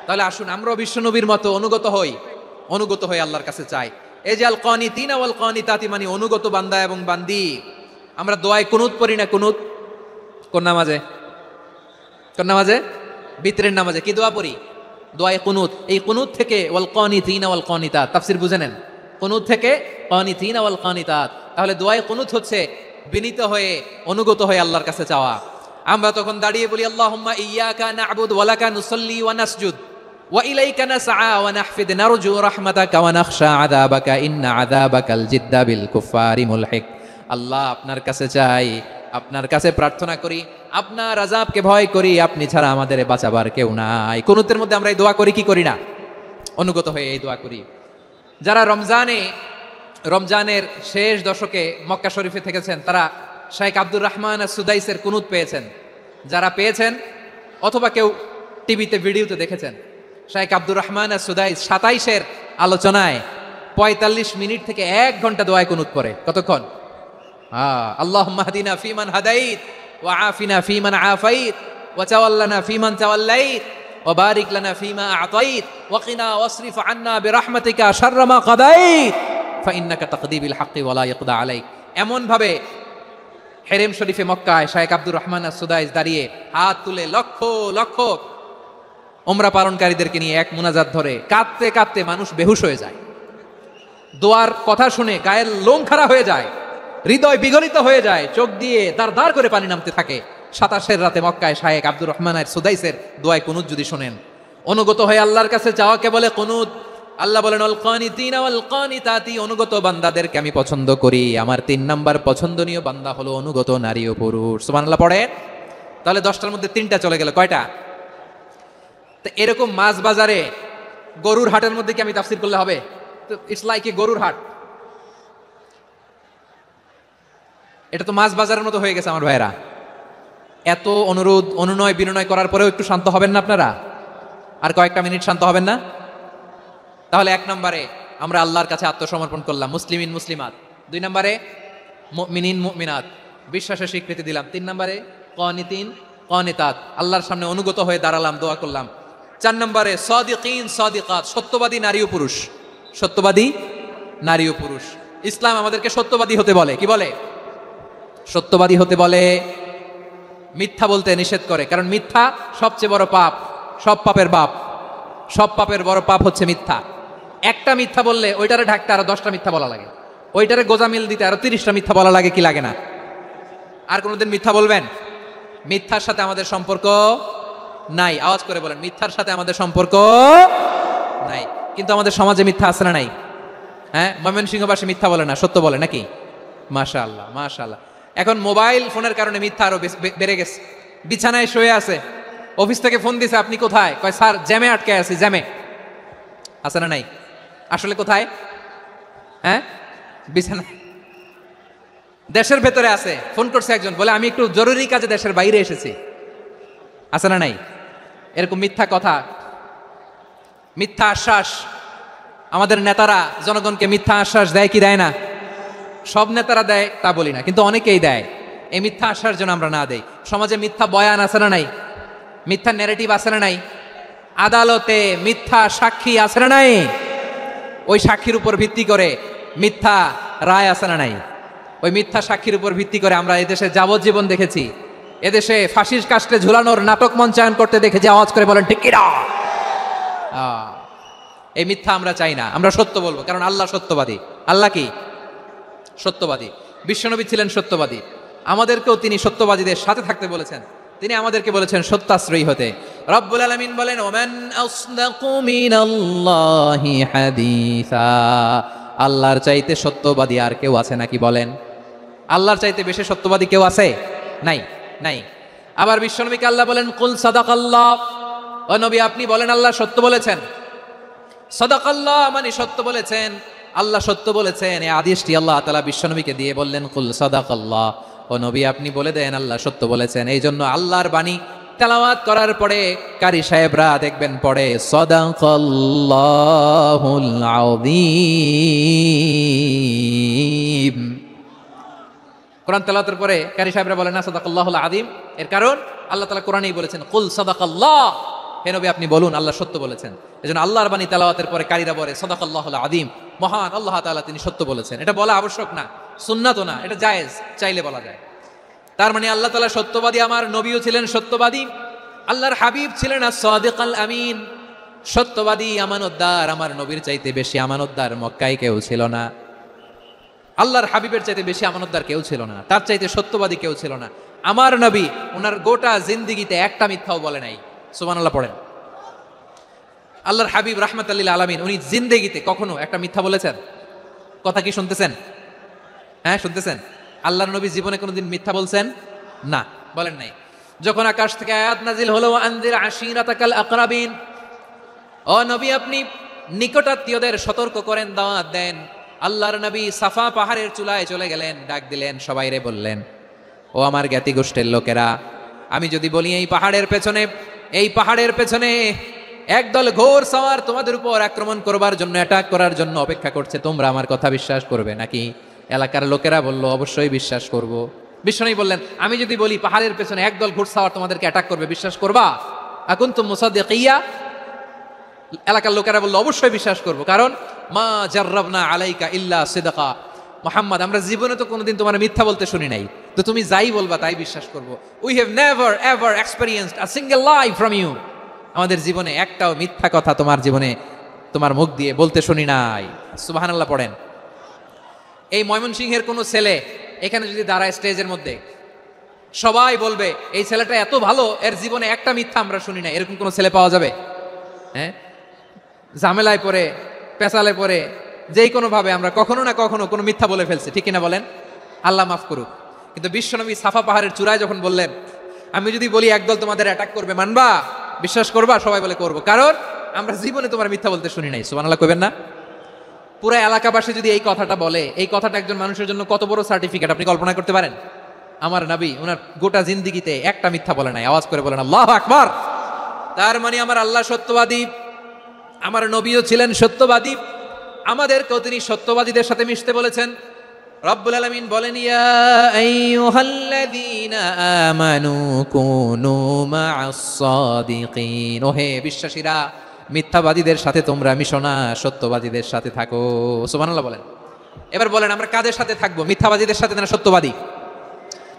তাহলে আসুন আমরাও বিশ্বনবীর মতো অনুগত হই আল্লাহর কাছে চাই। এই যে আল কানিতিনা ওয়াল কানিতাতি, মানে অনুগত বান্দা এবং বান্দি। আমরা দোয়ায় কুনুত পড়ি না? কুনুত কোন নামাজে? বিতরের নামাজে কি দোয়া পড়ি? দোয়ায়ে কুনুত। এই কুনুত থেকে ওয়াল কানিতিনা ওয়াল কানিতাত, তাফসীর বুঝে নেন। কুনুত থেকে কানিতিনা ওয়াল কানিতাত, তাহলে দোয়ায়ে কুনুত হচ্ছে বিনীত হয়ে অনুগত হয়ে আল্লাহর কাছে চাওয়া। আমরা তখন দাঁড়িয়ে বলি আল্লাহুম্মা ইয়্যাকা না'বুদু ওয়া লাকা নুসাল্লি ওয়া নাসজুদ ওয়া ইলাইকা নাসআ ওয়া নাহফিদ নারজু রাহমাতাকা ওয়া নাখশা আযাবাকা ইন্না আযাবাকাল জিদ্দা বিল কুফফারি মুলহিক। আল্লাহ, আপনার কাছে চাই, আপনার কাছে প্রার্থনা করি, আপনার আযাবকে ভয় করি, আপনি ছাড়া আমাদের বাঁচাবার কেউ নাই। কুনুতের মধ্যে আমরা এই দোয়া করি কি করি না? অনুগত হয়ে এই দোয়া করি। যারা রমজানের শেষ দশকে মক্কা শরীফে থেকেছেন তারা শাইখ আব্দুর রহমান সুদাইসের কুনুত পেয়েছেন। যারা পেয়েছেন অথবা কেউ টিভিতে ভিডিওতে দেখেছেন, শাইখ আব্দুর রহমান সুদাইস 27-এর আলোচনায় 45 মিনিট থেকে 1 ঘন্টা দোয়ায় কুনুত পড়ে। কতক্ষণ? আল্লাহুম্মা হদিনা ফিমান হাদাইত ওয়া আফিনা ফিমান আফাইত ওয়া তাওয়াল্লানা ফিমান তাওয়াল্লাইত ওয়া বারিক লানা ফিমা আ'তাইত ওয়া কিনা ওয়াসরিফ আন্না বিরহমাতিকা শাররা মা কাদাইত ফাইন্নাকা তাকদি বিল হাক্কি ওয়া লা ইয়াকদা আলাইক। এমন ভাবে হেরেম শরীফে মক্কায় শাইখ আব্দুর রহমান সুদাইস দাঁড়িয়ে হাত তুলে লক্ষ লক্ষ উমরা পালনকারীদেরকে নিয়ে এক মুনাজাত ধরে কাঁদতে কাঁদতে মানুষ বেহুশ হয়ে যায়। দোয়ার কথা শুনে গায়ের লোম খাড়া হয়ে যায়, হৃদয় বিগলিত হয়ে যায়, চোখ দিয়ে দাঁড় দাঁড় করে পানি নামতে থাকে। 27-এর রাতে মক্কায় শাইখ আব্দুর রহমান সুদাইসের দোয়ায় কুনুত যদি শোনেন, অনুগত হয়ে আল্লাহর কাছে চাওয়াকে বলে কুনুত। আল্লাহ বলেন আল কানিতিনা ওয়াল কানিতাতি, অনুগত বান্দাদেরকে আমি পছন্দ করি। আমার 3 নাম্বার পছন্দনীয় বান্দা হলো অনুগত নারী ও পুরুষ। সুবহানাল্লাহ পড়েন। তাহলে 10টার মধ্যে 3টা চলে গেল। কয়টা? তো এরকম মাছ বাজারে গরুর হাটের মধ্যে কি আমি তাফসীর করলে হবে? তো ইটস লাইক এ গরুর হাট। এটা তো মাছ বাজারের মতো হয়ে গেছে আমার ভাইয়েরা। এত অনুরোধ অনুনয় বিনয় করার পরেও একটু শান্ত হবেন না আপনারা? আর কয়েকটা মিনিট শান্ত হবেন না? তাহলে 1 নম্বরে আমরা আল্লাহর কাছে আত্মসমর্পণ করলাম, মুসলিমিন মুসলিমাত। 2 নম্বরে মুমিনিন মুমিনাত, বিশ্বাসের স্বীকৃতি দিলাম। 3 নম্বরে কানিতিন কানিতাত, আল্লাহর সামনে অনুগত হয়ে দাঁড়ালাম, দোয়া করলাম। 4 নম্বরে সাদিকিন সাদিকাত, সত্যবাদী নারী ও পুরুষ। সত্যবাদী নারী ও পুরুষ। ইসলাম আমাদেরকে সত্যবাদী হতে বলে। কি বলে? সত্যবাদী হতে বলে। মিথ্যা বলতে নিষেধ করে, কারণ মিথ্যা সবচেয়ে বড় পাপ, সব পাপের বাপ। সব পাপের বড় পাপ হচ্ছে মিথ্যা। একটা মিথ্যা বললে ওইটারে ঢাকতে আরো 10টা মিথ্যা বলা লাগে, ওইটারে গোজামিল দিতে আরো 30টা মিথ্যা বলা লাগে। কি লাগে না? আর কোনোদিন মিথ্যা বলবেন? মিথ্যার সাথে আমাদের সম্পর্ক নাই। আওয়াজ করে বলেন, মিথ্যার সাথে আমাদের সম্পর্ক নাই। কিন্তু আমাদের সমাজে মিথ্যা আছে না নাই? হ্যাঁ, ময়মনসিংহবাসী মিথ্যা বলে না, সত্য বলে নাকি? মাশাআল্লাহ মাশাআল্লাহ। এখন মোবাইল ফোনের কারণে মিথ্যা আরো বেড়ে গেছে। বিছানায় শুয়ে আছে, অফিস থেকে ফোন দিছে, আপনি কোথায়? কয় স্যার জ্যামে আটকে আছি। জ্যামে আছে না নাই? আসলে কোথায়? হ্যাঁ, বিছানায়। দেশের ভেতরে আছে, ফোন করছে একজন, বলে আমি একটু জরুরি কাজে দেশের বাইরে এসেছি। আছে না নাই? এরকম মিথ্যা কথা, মিথ্যা আশ্বাস। আমাদের নেতারা জনগণকে মিথ্যা আশ্বাস দেয় কি দেয় না? সব নেতারা দেয় তা বলি না, কিন্তু অনেকেই দেয়। এই মিথ্যা আশ্বাস যেন আমরা না দেই। সমাজে মিথ্যা বয়ান আছে না নাই? মিথ্যা ন্যারেটিভ আছে না নাই? আদালতে মিথ্যা সাক্ষী আছে না নাই? ওই সাক্ষীর উপর ভিত্তি করে মিথ্যা রায় আছে না নাই? ওই মিথ্যা সাক্ষীর উপর ভিত্তি করে আমরা এদেশে যাবজ্জীবন দেখেছি, এদেশে ফাঁসির কাস্টে ঝুলানোর নাটক মঞ্চায়ন করতে দেখেছি। আওয়াজ করে বলেন ঠিক কিনা? এই মিথ্যা আমরা চাই না, আমরা সত্য বলবো, কারণ আল্লাহ সত্যবাদী। আল্লাহ কি? সত্যবাদী। বিশ্বনবী ছিলেন সত্যবাদী, আমাদেরকেও তিনি সত্যবাদীদের সাথে থাকতে বলেছেন। তিনি আমাদেরকে বলেছেন সত্যাশ্রয়ী হতে। রব্বুল আলামিন বলেন ওমান আসদাকু মিনাল্লাহি হাদিসা, আল্লাহর চাইতে সত্যবাদী আর কেউ আছে নাকি বলেন? আল্লাহর চাইতে বেশি সত্যবাদী কেউ আছে? নাই, নাই। আবার বিশ্বনবীকে আল্লাহ বলেন কুল সাদাকাল্লাহ, ও নবী আপনি বলেন আল্লাহ সত্য বলেছেন। সাদাকাল্লাহ মানে সত্য বলেছেন, আল্লাহ সত্য বলেছেন। এই আদেশটি আল্লাহ তাআলা বিশ্বনবীকে দিয়ে বললেন কুল সাদাকাল্লাহ, ও নবী আপনি বলে দেন আল্লাহ সত্য বলেছেন। এই জন্য আল্লাহর বাণী তেলাওয়াত করার পরে কারি সাহেবরা দেখবেন পড়ে সাদাকাল্লাহুল আযীম। কোরআন তেলাওয়াতের পরে কারি সাহেবরা বলেন না সাদাকাল্লাহুল আযীম। এর কারণ আল্লাহ তাআলা কোরআনেই বলেছেন কুল সাদাকাল্লাহ, হে নবী আপনি বলুন আল্লাহ সত্য বলেছেন। এজন্য আল্লাহর বাণী তেলাওয়াতের পরে কারীরা বলে সাদাকাল্লাহুল আযীম, মহান আল্লাহ তাআলা তিনি সত্য বলেছেন। এটা বলা আবশ্যক না, সুন্নাতও না, এটা জায়েজ, চাইলে বলা যায়। তার মানে আল্লাহ তাআলা সত্যবাদী, আমার নবীও ছিলেন সত্যবাদী, আল্লাহর হাবিব ছিলেন as-সাদিকাল আমিন, সত্যবাদী আমানতদার। আমার নবীর চাইতে বেশি আমানতদার মক্কায় কেউ ছিল না, আল্লাহর হাবিবের চাইতে বেশি আমানতদার কেউ ছিল না, তার চাইতে সত্যবাদী কেউ ছিল না। আমার নবী ওনার গোটা জিন্দেগিতে একটা মিথ্যাও বলে নাই। সুবহানাল্লাহ পড়েন। আল্লাহর হাবিব রাহমাতুল লিল আলামিন উনি জিন্দেগিতে কখনো একটা মিথ্যা বলেছেন? কথা কি শুনতেছেন? হ্যাঁ শুনতেছেন? আল্লাহর নবী জীবনে কোনোদিন মিথ্যা বলছেন? না, বলেন নাই। যখন আকাশ থেকে আয়াত নাজিল হলো আনজির আশিরাতাকাল আকরাবিন, ও নবী আপনি নিকটাত্মীয়দের সতর্ক করেন, দাওয়াত দেন। আল্লাহর নবী সাফা পাহাড়ের চূড়ায় চলে গেলেন, ডাক দিলেন, সবাইরে বললেন, ও আমার জ্ঞাতি গোষ্ঠীর লোকেরা, আমি যদি বলি এই পাহাড়ের পেছনে একদল ঘোর সওয়ার তোমাদের উপর আক্রমণ করবার জন্য, অ্যাটাক করার জন্য অপেক্ষা করছে, তোমরা আমার কথা বিশ্বাস করবে নাকি? এলাকার লোকেরা বলল অবশ্যই বিশ্বাস করব। বিশ্বনবী বললেন, আমি যদি বলি পাহাড়ের পেছনে একদল ঘোড়সাওয়ার তোমাদেরকে অ্যাটাক করবে, বিশ্বাস করবা? আকুনতুম মুসাদ্দিকিয়া? এলাকার লোকেরা বলল অবশ্যই বিশ্বাস করব, কারণ মা জাররাবনা আলাইকা ইল্লা সিদকা, মুহাম্মদ আমরা জীবনে তো কোনোদিন তোমার মিথ্যা বলতে শুনি নাই, তো তুমি যাই বলবা তাই বিশ্বাস করব। We have never ever experienced a single lie from you, আমাদের জীবনে একটাও মিথ্যা কথা তোমার জীবনে তোমার মুখ দিয়ে বলতে শুনি নাই। সুবহানাল্লাহ পড়েন। এই ময়মনসিংহের কোনো ছেলে এখানে যদি দাঁড়ায় স্টেজের মধ্যে, সবাই বলবে এই ছেলেটা এত ভালো, এর জীবনে একটা মিথ্যা আমরা শুনি না, এরকম কোনো ছেলে পাওয়া যাবে? হ্যাঁ, ঝামেলায় পড়ে, পেশালে পড়ে, যেই কোনোভাবে আমরা কখনো না কখনো কোনো মিথ্যা বলে ফেলছি, ঠিক কিনা বলেন? আল্লাহ মাফ করুক। কিন্তু বিশ্বনবী সাফা পাহাড়ের চূড়ায় যখন বললেন, আমি যদি বলি একদল তোমাদের অ্যাটাক করবে, মানবা? বিশ্বাস করবা? সবাই বলে করবো, কারণ আমরা জীবনে তোমার মিথ্যা বলতে শুনি নাই। সুবহানাল্লাহ কইবেন না? পুরো এলাকাবাসী যদি এই কথাটা বলে, এই কথাটা একজন মানুষের জন্য কত বড় সার্টিফিকেট আপনি কল্পনা করতে পারেন? আমার নবী ওনার গোটা জিন্দেগিতে একটা মিথ্যা বলে নাই। আওয়াজ করে বলেন আল্লাহু আকবার। তার মানে আমার আল্লাহ সত্যবাদী, আমার নবীও ছিলেন সত্যবাদী, আমাদেরকেও তিনি সত্যবাদীদের সাথে মিশতে বলেছেন। রব্বুল আলামিন বলেন, ইয়া আইয়ুহাল্লাযীনা আমানু কুনু মা'আস সাদিকিন, ওহে বিশ্বাসীরা মিথ্যাবাদীদের সাথে তোমরা মিশো না, সত্যবাদীদের সাথে থাকো। সুবহানাল্লাহ বলেন। এবার বলেন আমরা কাদের সাথে থাকবো? মিথ্যাবাদীদের সাথে না সত্যবাদী?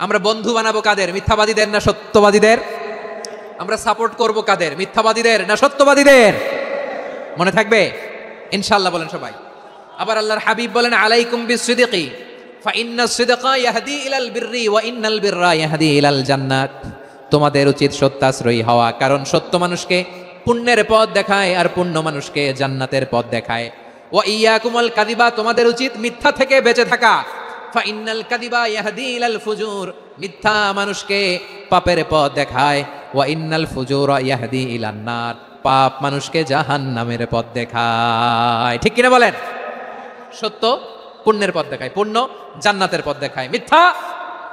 আমরা বন্ধু বানাবো কাদের? মিথ্যাবাদীদের না সত্যবাদীদের? আমরা সাপোর্ট করব কাদের? মিথ্যাবাদীদের না সত্যবাদীদের? মনে থাকবে ইনশাআল্লাহ বলেন সবাই। আবার আল্লাহর হাবিব বলেন, আলাইকুম বিসসিদকি ফাইন্নাস সিদকা ইয়াহদি ইলাল বিররি ওয়া ইন্নাল বিররা ইয়াহদি ইলাল জান্নাত। তোমাদের উচিত সত্যাশ্রয়ী হওয়া, কারণ সত্য মানুষকে পুণ্যের পথ দেখায় আর পুণ্য মানুষকে জান্নাতের পথ দেখায়। ওয়া ইয়াকুমুল কাযিবা, তোমাদের উচিত মিথ্যা থেকে বেঁচে থাকা। ফাইন্নাল কাযিবা ইয়াহদি ইলাল ফুজুর, মিথ্যা মানুষকে পাপের পথ দেখায়। ওয়া ইন্নাল ফুজুরা ইয়াহদি ইলান নার, পাপ মানুষকে জাহান্নামের পথ দেখায়। ঠিক কিনা বলেন? সত্য পুণ্যের পথ দেখায়, পুণ্য জান্নাতের পথ দেখায়, মিথ্যা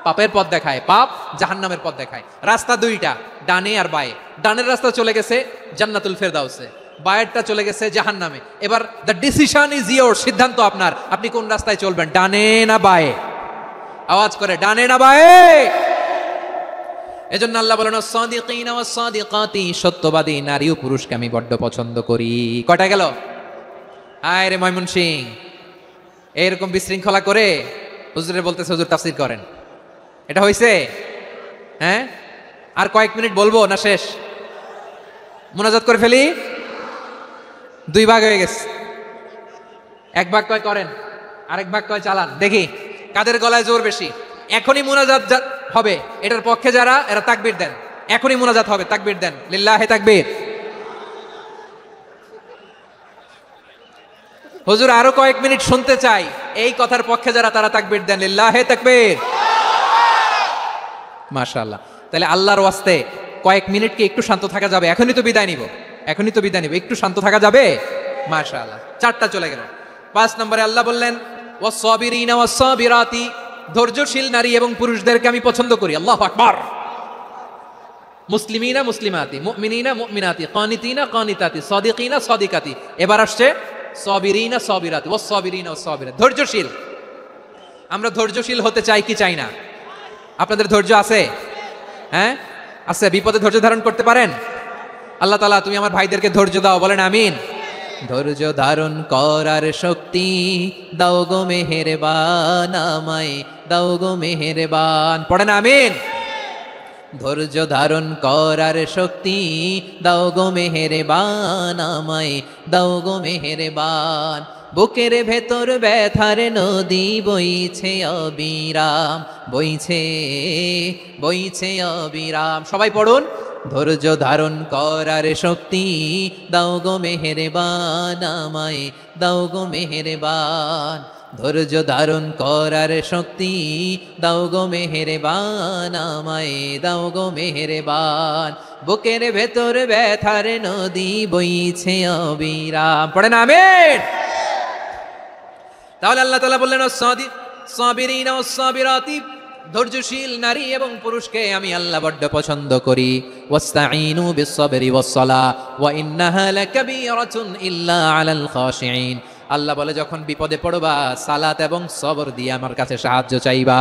পাপের পথ দেখায়, পাপ জাহান্নামের পথ দেখায়। রাস্তা দুইটা, ডানে আর বায়ে। ডানের রাস্তা চলে গেছে জান্নাতুল ফেরদাউসে, বায়েরটা চলে গেছে জাহান্নামে। এবার দ্য ডিসিশন ইজ ইয়োর, সিদ্ধান্ত আপনার, আপনি কোন রাস্তায় চলবেন, ডানে না বায়ে? আওয়াজ করে, ডানে না বায়ে? এজন্য আল্লাহ বলেন, সাদিকিনা ওয়াস সাদিকাতি, সত্যবাদী নারী ও পুরুষকে আমি বড্ড পছন্দ করি। কয়টা গেল? আয় রে ময়মনসিং, এরকম বিশৃঙ্খলা করে হুজুরে বলতেছে হুজুর তাফসীর করেন, এটা হইছে? হ্যাঁ, আর কয়েক মিনিট বলবো না শেষ? মুনাজাত করে ফেলি? দুই ভাগ হয়ে গেছে, এক ভাগ কয় করেন, আরেক ভাগ কয় চালান। দেখি কাদের গলায় জোর বেশি। এখনই মুনাজাত হবে, এটার পক্ষে যারা, এরা তাকবীর দেন। এখনই মুনাজাত হবে, তাকবীর দেন, লিল্লাহি তাকবীর। হুজুর আরো কয়েক মিনিট শুনতে চাই, এই কথার পক্ষে যারা, তারা তাকবীর দেন, লিল্লাহি তাকবীর। মাশাআল্লাহ। তাহলে আল্লাহর ওয়াস্তে কয়েক মিনিট কি একটু শান্ত থাকা যাবে? এখনই তো বিদায় নিব, একটু শান্ত থাকা যাবে? মাশাআল্লাহ। 4টা চলে গেল। 5 নম্বরে আল্লাহ বললেন, ওয়াস সাবিরিনা ওয়াস সাবিরাতি, ধৈর্যশীল নারী এবং পুরুষদেরকে আমি পছন্দ করি। আল্লাহু আকবার। মুসলিমিনা মুসলিমাতি, মুমিনিনা মুমিনাতি, কানিতিনা কানিতাতি, সাদিকিনা সাদিকাতি। এবার আসছে সাবিরিনা সাবিরাতি, ওয়াস সাবিরিনা ওয়াস সাবিরাত, ধৈর্যশীল। আমরা ধৈর্যশীল হতে চাই কি চাই না? আপনাদের ধৈর্য আছে? হ্যাঁ আছে? বিপদে ধৈর্য ধারণ করতে পারেন? আল্লাহ তাআলা তুমি আমার ভাইদেরকে ধৈর্য দাও, বলেন আমিন। ধৈর্য ধারণ করার শক্তি দাও গো মেহেরবান, আমায় দাও গো মেহেরবান, পড়েন আমিন। ধৈর্য ধারণ করার শক্তি দাও গো মেহেরবান, আমায় দাও গো মেহেরবান। বুকের ভেতর ব্যথার নদী বইছে অবিরাম, বইছে বইছে অবিরাম। সবাই পড়ুন, ধৈর্য ধারণ করার শক্তি দাও গো মেহেরবান, আমায় দাও গো মেহেরবান। ধৈর্য ধারণ করার শক্তি দাও গো মেহেরবান, আমায় দাও গো মেহেরবান। বুকের ভেতর ব্যথার নদী বইছে অবিরাম, পড়েন আমিন। তাহলে আল্লাহ তাআলা বললেন সাবিরিনা ওয়াস-সাবিরাতি, ধৈর্যশীল নারী এবং পুরুষকে আমি আল্লাহ বড্ড পছন্দ করি। ওয়াস্তাঈনু বিস-সাবরি ওয়াস-সালাহ ওয়া ইন্নাহা লাকাবীরাতুন ইল্লা আলাল খাশিঈন। আল্লাহ বলে যখন বিপদে পড়বা সালাত এবং সবর দিয়ে আমার কাছে সাহায্য চাইবা।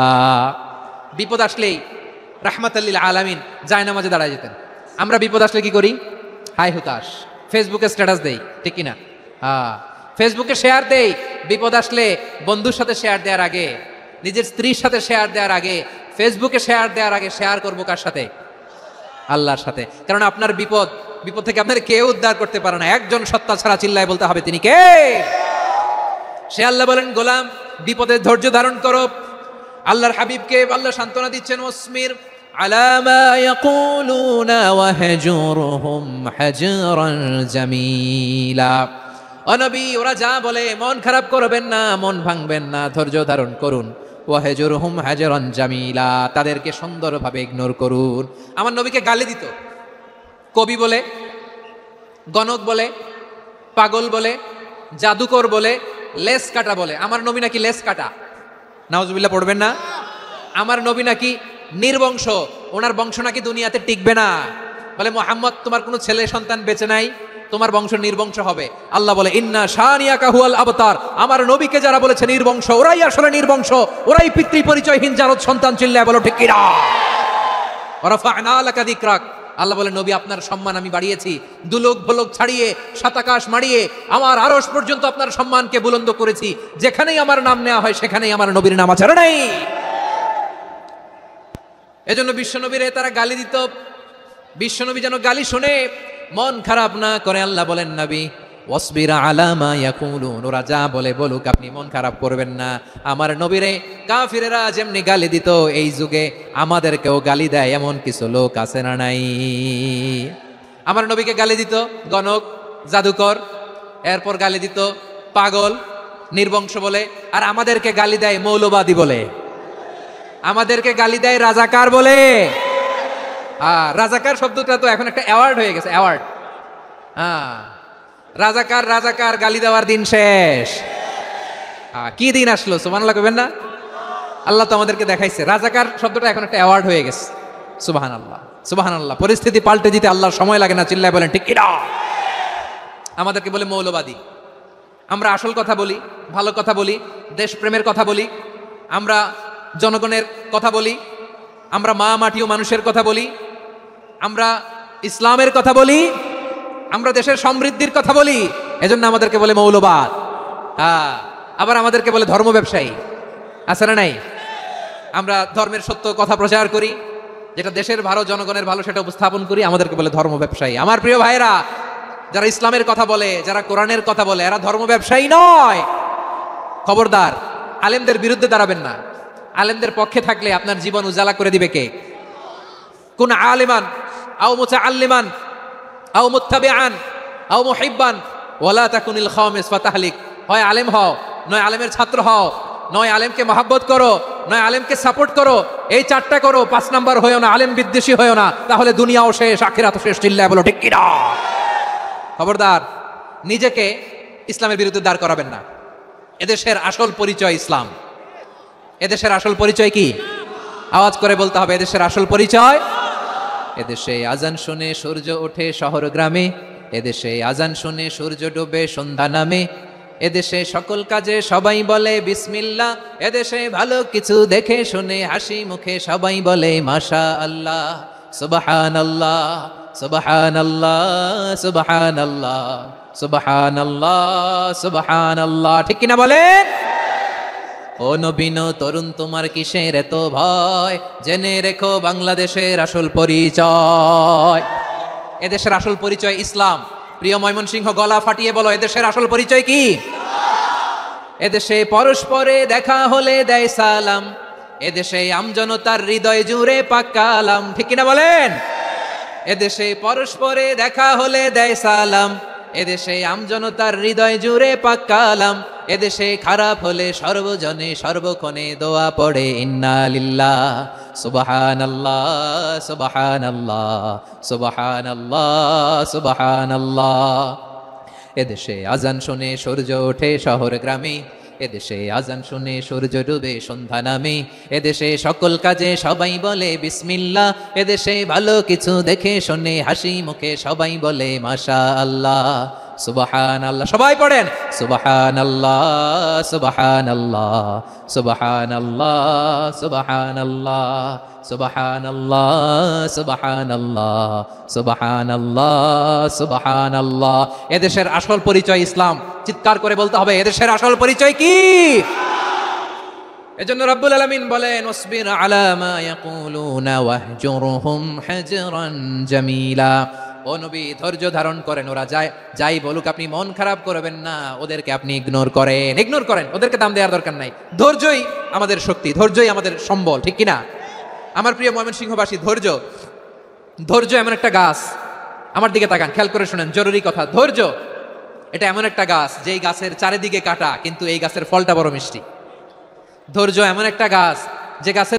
বিপদ আসলেই রাহমাতাল লিল আলামিন জায়নামাজে দাঁড়ায় যেতেন। আমরা বিপদ আসলে কি করি? হাই হুতাশ, ফেসবুকে স্ট্যাটাস দেই, ঠিক কিনা? হ্যাঁ, ফেসবুকে শেয়ার দেই। বিপদ আসলে বন্ধুর সাথে শেয়ার দেওয়ার আগে, নিজের স্ত্রীর সাথে শেয়ার দেওয়ার আগে, ফেসবুকে শেয়ার দেওয়ার আগে শেয়ার করবো কার সাথে? আল্লাহর সাথে। কারণ আপনার বিপদ থেকে আপনার কেউ উদ্ধার করতে পারে না, একজন সত্তা ছাড়া চিল্লায় বলতে হবে তিনি কে? সে আল্লাহ বলেন গোলাম বিপদে ধৈর্য ধারণ করো। আল্লাহর হাবিবকে আল্লাহ সান্ত্বনা দিচ্ছেন, ওয়াসমির আলা মা ইয়াকুলুনা ওয়াহজুরহুম হাজরান জামিলা। ও নবী, ওরা যা বলে মন খারাপ করবেন না, মন ভাঙবেন না, ধৈর্য ধারণ করুন। ওয়াহজুরহুম হাজরান জামিলা, তাদেরকে সুন্দরভাবে ইগনোর করুন। আমার নবীকে গালি দিত কবি বলে, গণক বলে, পাগল বলে, জাদুকর বলে, লেস কাটা বলে। আমার নবী নাকি লেস কাটা, নাউজুবিল্লাহ পড়বেন না। আমার নবী নাকি নির্বংশ, ওনার বংশ নাকি দুনিয়াতে টিকবে না। বলে মুহাম্মদ তোমার কোনো ছেলে সন্তান বেঁচে নাই, তোমার বংশ নির্বংশ হবে। আল্লাহ বলে ইন্না শানিয়াকা হুয়াল আবতার। আমার নবীকে যারা বলেছে নির্বংশ, ওরাই আসলে নির্বংশ, ওরাই পিতৃ পরিচয়হীন জারদ সন্তান। চিল্লায় বলো ঠিক কিনা? ওয়ারাফা'না লাকা যিকরাক। আল্লাহ বলে নবী আপনার সম্মান আমি বাড়িয়েছি, দুলোক ভোলক ছাড়িয়ে সাতাকাশ মারিয়ে আমার আরশ পর্যন্ত আপনার সম্মানকে বুলন্দ করেছি। যেখানেই আমার নাম নেওয়া হয় সেখানেই আমার নবীর নাম আছে, নাই? এজন্য বিশ্বনবীরে তারা গালি দিত। বিশ্বনবী যেন গালি শুনে মন খারাপ না করে আল্লাহ বলেন নবী ওয়াসবির আলা মা ইয়াকুলুন, ওরা যা বলে বলুক, আপনি মন খারাপ করবেন না। আমার নবীরে কাফিরেরা যেমনি গালি দিত, এই যুগে আমাদেরকেও গালি দেয় এমন কিছু লোক আছে না নাই? আমার নবীকে গালি দিত গণক, জাদুকর, এরপর গালি দিত পাগল, নির্বংশ বলে, আর আমাদেরকে গালি দেয় মৌলবাদী বলে, আমাদেরকে গালি দেয় রাজাকার বলে। রাজাকার শব্দটা তো এখন একটা অ্যাওয়ার্ড হয়ে গেছে, অ্যাওয়ার্ড। রাজাকার রাজাকার গালি দেওয়ার দিন শেষ। কি দিন আসলো, সুবহানাল্লাহ কইবেন না? আল্লাহ তো আমাদেরকে দেখাইছে রাজাকার শব্দটা এখন একটা অ্যাওয়ার্ড হয়ে গেছে। সুবহানাল্লাহ, সুবহানাল্লাহ। পরিস্থিতি পাল্টে দিতে আল্লাহর সময় লাগে না, চিল্লায় বলেন ঠিক কিনা? আমাদেরকে বলে মৌলবাদী। আমরা আসল কথা বলি, ভালো কথা বলি, দেশপ্রেমের কথা বলি, আমরা জনগণের কথা বলি, আমরা মা মাটি ও মানুষের কথা বলি, আমরা ইসলামের কথা বলি, আমরা দেশের সমৃদ্ধির কথা বলি। এজন্য আমাদেরকে বলে মৌলবাদ। আবার আমাদেরকে বলে ধর্ম ব্যবসায়ী, আছে না নাই? আমরা ধর্মের সত্য কথা প্রচার করি, যেটা দেশের ভালো জনগণের ভালো সেটা উপস্থাপন করি, আমাদেরকে বলে ধর্ম ব্যবসায়ী। আমার প্রিয় ভাইরা, যারা ইসলামের কথা বলে, যারা কোরআনের কথা বলে, এরা ধর্ম ব্যবসায়ী নয়। খবরদার, আলেমদের বিরুদ্ধে দাঁড়াবেন না। আলেমদের পক্ষে থাকলে আপনার জীবন উজালা করে দিবে কে? কুন আলিমান আও মুতাআল্লিমান আও মুত্তাবিআন আও মুহিব্বান ওয়ালা তাকুনিল খামিস ফাতাহলিক। হয় আলেম হও, নয় আলেমের ছাত্র হও, নয় আলেমকে মহব্বত করো, নয় আলেমকে সাপোর্ট করো। এই চারটা করো, 5 নাম্বার হয়েও না, আলেম বিদ্বেষী হয়েও না, তাহলে দুনিয়াও শেষ, আখিরাতও শেষ। চিল্লায় বলো ঠিক কিনা? খবরদার, নিজেকে ইসলামের বিরুদ্ধে দাঁড় করাবেন না। এদেশের আসল পরিচয় ইসলাম। এদেশের আসল পরিচয় কি? আওয়াজ করে বলতে হবে, এদেশের আসল পরিচয়। এদেশে আজান শুনে সূর্য ওঠে শহর গ্রামে, এদেশে আজান শুনে সূর্য ডোবে সন্ধ্যা নামে, এদেশে সকল কাজে সবাই বলে বিসমিল্লাহ, এদেশে ভালো কিছু দেখে শুনে হাসি মুখে সবাই বলে মাশা আল্লাহ, সুবহানাল্লাহ। সুবহানাল্লাহ সুবহানাল্লাহ সুবহানাল্লাহ সুবহানাল্লাহ, ঠিক কিনা বলেন? ও নবীন তরুণ, তোমার কিসের এত ভয়? জেনে রেখো বাংলাদেশের আসল পরিচয়। এদেশের আসল পরিচয় ইসলাম। প্রিয় ময়মনসিংহ, গলা ফাটিয়ে বলো, এদেশের আসল পরিচয় কি? এদেশে পরস্পরে দেখা হলে দেয় সালাম, এদেশে আমজনতার হৃদয় জুড়ে পাক্কালাম, ঠিক কিনা বলেন? এদেশে পরস্পরে দেখা হলে দেয় সালাম, এদেশে আমজনতার হৃদয় জুড়ে পাক্কালাম, এদেশে খারাপ হলে সর্বজনে সর্বক্ষণে দোয়া পড়ে ইন্না লিল্লাহ সুবহানাল্লাহ সুবহানাল্লাহ সুবহানাল্লাহ সুবহানাল্লাহ। এদেশে আজান শুনে সূর্য ওঠে শহর গ্রামে, এদেশে আজান শুনে সূর্য ডুবে সন্ধ্যা নামে, এদেশে সকল কাজে সবাই বলে বিসমিল্লাহ, এদেশে ভালো কিছু দেখে শুনে হাসি মুখে সবাই বলে মাশাআল্লাহ সুবহানাল্লাহ। সবাই পড়েন সুবহানাল্লাহ সুবহানাল্লাহ সুবহানাল্লাহ সুবহানাল্লাহ সুবহানাল্লাহ সুবহানাল্লাহ সুবহানাল্লাহ সুবহানাল্লাহ। এদেশের আসল পরিচয় ইসলাম। চিৎকার করে বলতে হবে, এদেশের আসল পরিচয় কি? এজন্য রব্বুল আলামিন বলেন ওয়াসবির আলা মা ইয়াকুলুনা ওয়াহজুরহুম হাজরান জামিলা। ও নবী, ধৈর্য ধারণ করেন, ওরা যাই বলুক আপনি মন খারাপ করবেন না, ওদেরকে আপনি ইগনোর করেন, ওদেরকে দাম দেওয়ার দরকার নাই। ধৈর্যই আমাদের শক্তি, ধৈর্যই আমাদের সম্বল, ঠিক কিনা? আমার প্রিয় ময়মনসিংহবাসী, ধৈর্য এমন একটা গাছ, আমার দিকে তাকান, খেয়াল করে শুনেন, জরুরি কথা। ধৈর্য এটা এমন একটা গাছ যেই গাছের চারিদিকে কাটা, কিন্তু এই গাছের ফলটা বড় মিষ্টি। ধৈর্য এমন একটা গাছ যে গাছের